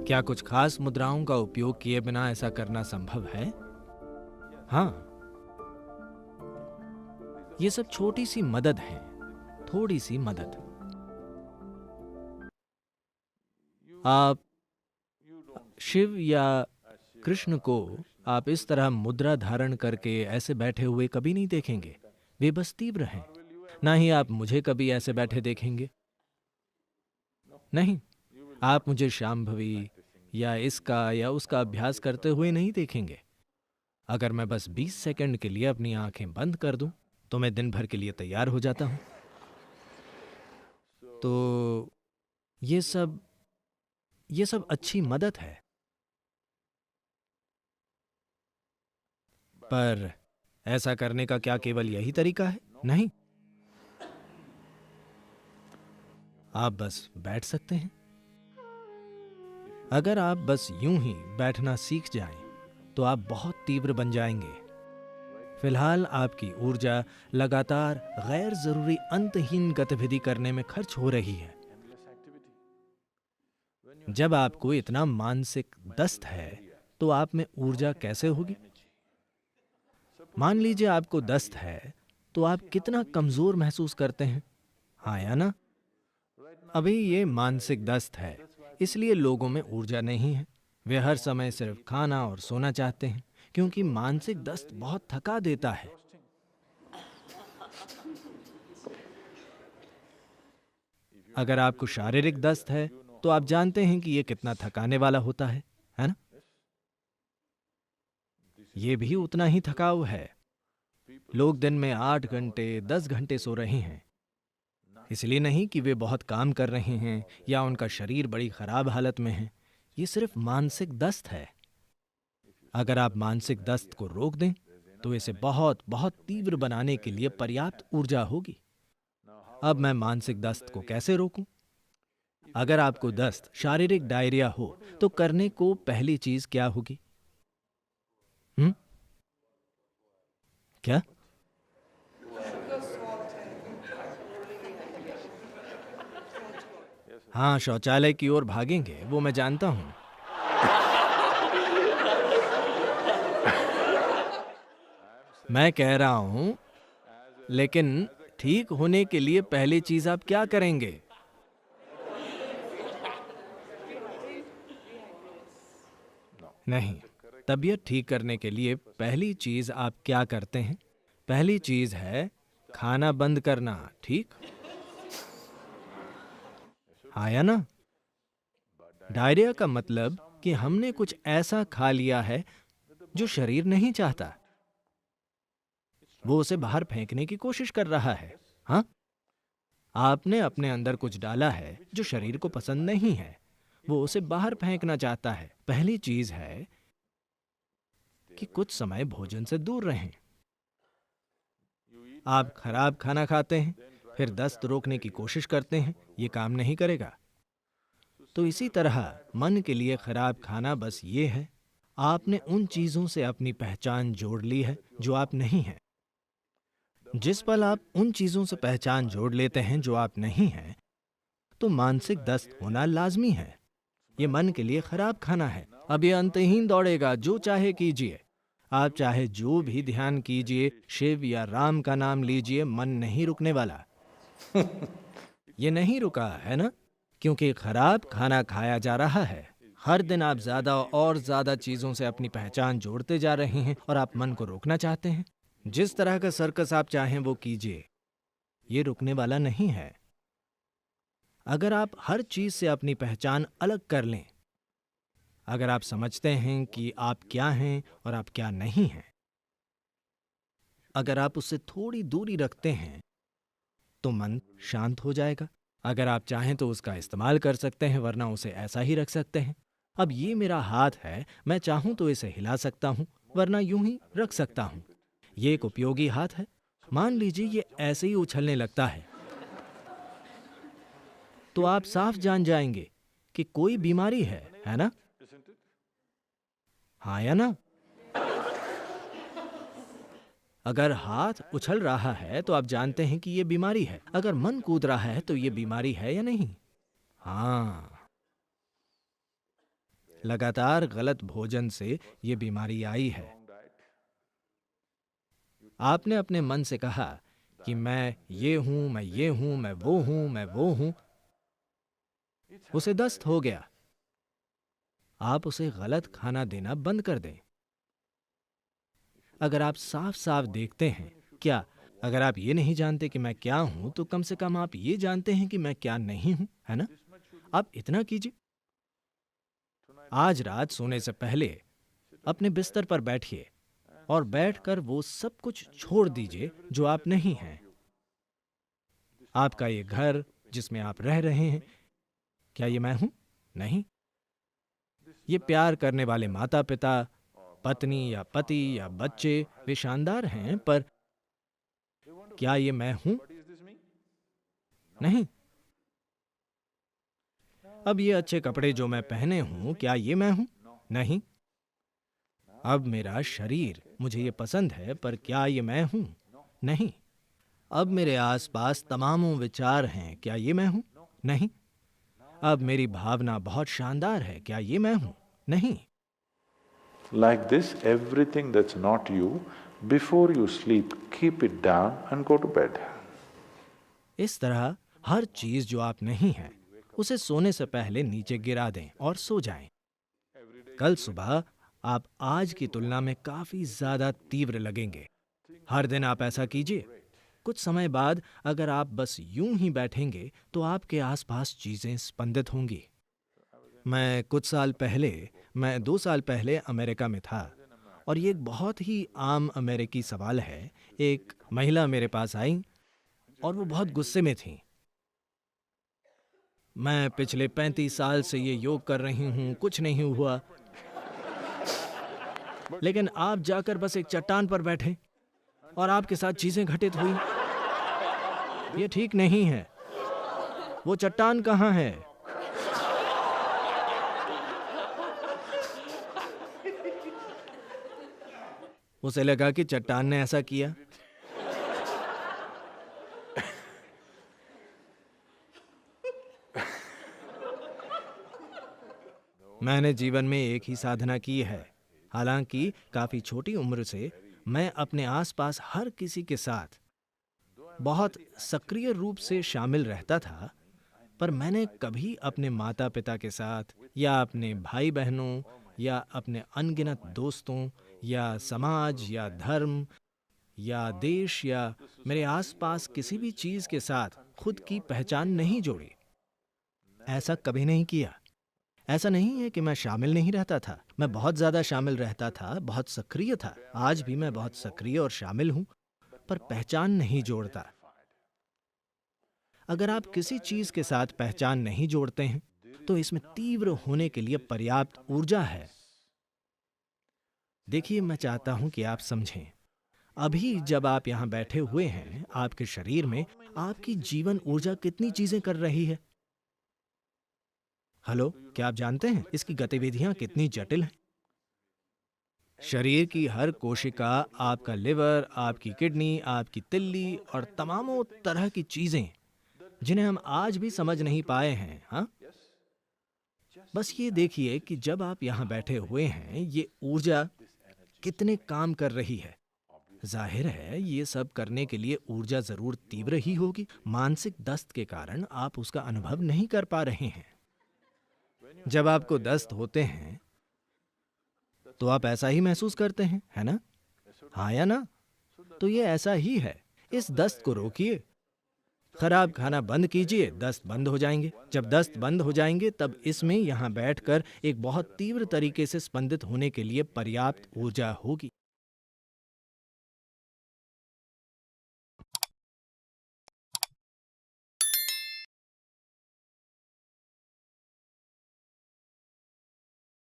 क्या कुछ खास मुद्राओं का उपयोग किए बिना ऐसा करना संभव है? हाँ, ये सब छोटी सी मदद है, थोड़ी सी मदद। आप शिव या कृष्ण को आप इस तरह मुद्रा धारण करके ऐसे बैठे हुए कभी नहीं देखेंगे। वे बस तीव्र हैं। ना ही आप मुझे कभी ऐसे बैठे देखेंगे। नहीं, आप मुझे शांभवी या इसका या उसका अभ्यास करते हुए नहीं देखेंगे। अगर मैं बस 20 सेकंड के लिए अपनी आंखें बंद कर दूं, तो मैं दिन भर के लिए तैयार हो जाता हूं। तो ये सब अच्छी मदद है, पर ऐसा करने का क्या केवल यही तरीका है? नहीं, आप बस बैठ सकते हैं। अगर आप बस यूं ही बैठना सीख जाएं, तो आप बहुत तीव्र बन जाएंगे। फिलहाल आपकी ऊर्जा लगातार गैर जरूरी अंतहीन गतिविधि करने में खर्च हो रही है। जब आपको इतना मानसिक दस्त है, तो आप में ऊर्जा कैसे होगी? मान लीजिए आपको दस्त है, तो आप कितना कमजोर महसूस करते हैं, हाँ या ना? अभी ये मानसिक दस्त है, इसलिए लोगों में ऊर्जा नहीं है। वे हर समय सिर्फ खाना और सोना चाहते हैं, क्योंकि मानसिक दस्त बहुत थका देता है। अगर आपको शारीरिक दस्त है, तो आप जानते हैं कि यह कितना थकाने वाला होता है ना? यह भी उतना ही थकाऊ है। लोग दिन में 8 घंटे 10 घंटे सो रहे हैं, इसलिए नहीं कि वे बहुत काम कर रहे हैं या उनका शरीर बड़ी खराब हालत में है। ये सिर्फ मानसिक दस्त है। अगर आप मानसिक दस्त को रोक दें, तो इसे बहुत बहुत तीव्र बनाने के लिए पर्याप्त ऊर्जा होगी। अब मैं मानसिक दस्त को कैसे रोकूं? अगर आपको दस्त शारीरिक डायरिया हो, तो करने को पहली चीज क्या होगी? क्या? हाँ, शौचालय की ओर भागेंगे, वो मैं जानता हूं। मैं कह रहा हूं, लेकिन ठीक होने के लिए पहली चीज आप क्या करेंगे? नहीं, तबीयत ठीक करने के लिए पहली चीज आप क्या करते हैं? पहली चीज है खाना बंद करना, ठीक? हाँ या ना? डायरिया का मतलब कि हमने कुछ ऐसा खा लिया है जो शरीर नहीं चाहता। वो उसे बाहर फेंकने की कोशिश कर रहा है। हाँ, आपने अपने अंदर कुछ डाला है जो शरीर को पसंद नहीं है। वो उसे बाहर फेंकना चाहता है। पहली चीज है कि कुछ समय भोजन से दूर रहें। आप खराब खाना खाते हैं, फिर दस्त रोकने की कोशिश करते हैं, ये काम नहीं करेगा। तो इसी तरह मन के लिए खराब खाना बस ये है, आपने उन चीजों से अपनी पहचान जोड़ ली है जो आप नहीं हैं। जिस पल आप उन चीजों से पहचान जोड़ लेते हैं जो आप नहीं हैं, तो मानसिक दस्त होना लाजमी है। ये मन के लिए खराब खाना है। अब ये अंतहीन दौड़ेगा, जो चाहे कीजिए। आप चाहे जो भी ध्यान कीजिए, शिव या राम का नाम लीजिए, मन नहीं रुकने वाला। ये नहीं रुका है ना, क्योंकि खराब खाना खाया जा रहा है। हर दिन आप ज्यादा और ज्यादा चीजों से अपनी पहचान जोड़ते जा रहे हैं और आप मन को रोकना चाहते हैं। जिस तरह का सर्कस आप चाहें वो कीजिए, ये रुकने वाला नहीं है। अगर आप हर चीज से अपनी पहचान अलग कर लें, अगर आप समझते हैं कि आप क्या हैं और आप क्या नहीं हैं, अगर आप उससे थोड़ी दूरी रखते हैं, तो मन शांत हो जाएगा। अगर आप चाहें तो उसका इस्तेमाल कर सकते हैं, वरना उसे ऐसा ही रख सकते हैं। अब ये मेरा हाथ है, मैं चाहूं तो इसे हिला सकता हूं, वरना यूं ही रख सकता हूं। ये एक उपयोगी हाथ है। मान लीजिए ये ऐसे ही उछलने लगता है, तो आप साफ जान जाएंगे कि कोई बीमारी है ना? हाँ या ना? अगर हाथ उछल रहा है तो आप जानते हैं कि यह बीमारी है। अगर मन कूद रहा है तो यह बीमारी है या नहीं? हाँ, लगातार गलत भोजन से ये बीमारी आई है। आपने अपने मन से कहा कि मैं ये हूं, मैं ये हूं, मैं वो हूं, मैं वो हूं। उसे दस्त हो गया। आप उसे गलत खाना देना बंद कर दें। अगर आप साफ साफ देखते हैं, क्या अगर आप ये नहीं जानते कि मैं क्या हूं, तो कम से कम आप ये जानते हैं कि मैं क्या नहीं हूं, है ना? आप इतना कीजिए। आज रात सोने से पहले अपने बिस्तर पर बैठिए और बैठकर वो सब कुछ छोड़ दीजिए जो आप नहीं हैं। आपका ये घर जिसमें आप रह रहे हैं, क्या ये मैं हूं? नहीं। ये प्यार करने वाले माता पिता, पत्नी या पति या बच्चे, वे शानदार हैं, पर क्या ये मैं हूं? नहीं। अब ये अच्छे कपड़े जो मैं पहने हूं, क्या ये मैं हूं? नहीं। अब मेरा शरीर, मुझे ये पसंद है, पर क्या ये मैं हूं? नहीं। अब मेरे आसपास तमामों विचार हैं, क्या ये मैं हूं? नहीं। अब मेरी भावना बहुत शानदार है, क्या ये मैं हूं? नहीं। Like this, everything that's not you, before you sleep, keep it down and go to bed. इस तरह हर चीज जो आप नहीं हैं, उसे सोने से पहले नीचे गिरा दें और सो जाएं। कल सुबह आप आज की तुलना में काफी ज्यादा तीव्र लगेंगे। हर दिन आप ऐसा कीजिए। कुछ समय बाद अगर आप बस यूं ही बैठेंगे तो आपके आसपास चीजें स्पंदित होंगी। मैं 2 साल पहले अमेरिका में था और ये एक बहुत ही आम अमेरिकी सवाल है। एक महिला मेरे पास आई और वो बहुत गुस्से में थी। मैं पिछले 35 साल से ये योग कर रही हूँ, कुछ नहीं हुआ। लेकिन आप जाकर बस एक चट्टान पर बैठे और आपके साथ चीजें घटित हुई। ये ठीक नहीं है। वो चट्टान कहाँ है? उसे लगा कि चट्टान ने ऐसा किया। मैंने जीवन में एक ही साधना की है। हालांकि काफी छोटी उम्र से मैं अपने आसपास हर किसी के साथ बहुत सक्रिय रूप से शामिल रहता था, पर मैंने कभी अपने माता पिता के साथ या अपने भाई बहनों या अपने अनगिनत दोस्तों या समाज या धर्म या देश या मेरे आसपास किसी भी चीज के साथ खुद की पहचान नहीं जोड़ी। ऐसा कभी नहीं किया। ऐसा नहीं है कि मैं शामिल नहीं रहता था। मैं बहुत ज्यादा शामिल रहता था, बहुत सक्रिय था। आज भी मैं बहुत सक्रिय और शामिल हूं, पर पहचान नहीं जोड़ता। अगर आप किसी चीज के साथ पहचान नहीं जोड़ते हैं, तो इसमें तीव्र होने के लिए पर्याप्त ऊर्जा है। देखिए, मैं चाहता हूं कि आप समझें। अभी जब आप यहां बैठे हुए हैं, आपके शरीर में आपकी जीवन ऊर्जा कितनी चीजें कर रही है। हेलो, क्या आप जानते हैं इसकी गतिविधियां कितनी जटिल हैं? शरीर की हर कोशिका, आपका लिवर, आपकी किडनी, आपकी तिल्ली और तमामों तरह की चीजें जिन्हें हम आज भी समझ नहीं पाए हैं। हाँ, बस ये देखिए कि जब आप यहाँ बैठे हुए हैं, ये ऊर्जा कितने काम कर रही है। जाहिर है ये सब करने के लिए ऊर्जा जरूर तीव्र ही होगी। मानसिक दस्त के कारण आप उसका अनुभव नहीं कर पा रहे हैं। जब आपको दस्त होते हैं तो आप ऐसा ही महसूस करते हैं, है ना? हाँ या ना? तो ये ऐसा ही है। इस दस्त को रोकिए, खराब खाना बंद कीजिए, दस्त बंद हो जाएंगे। जब दस्त बंद हो जाएंगे, तब इसमें यहाँ बैठकर एक बहुत तीव्र तरीके से स्पंदित होने के लिए पर्याप्त ऊर्जा होगी।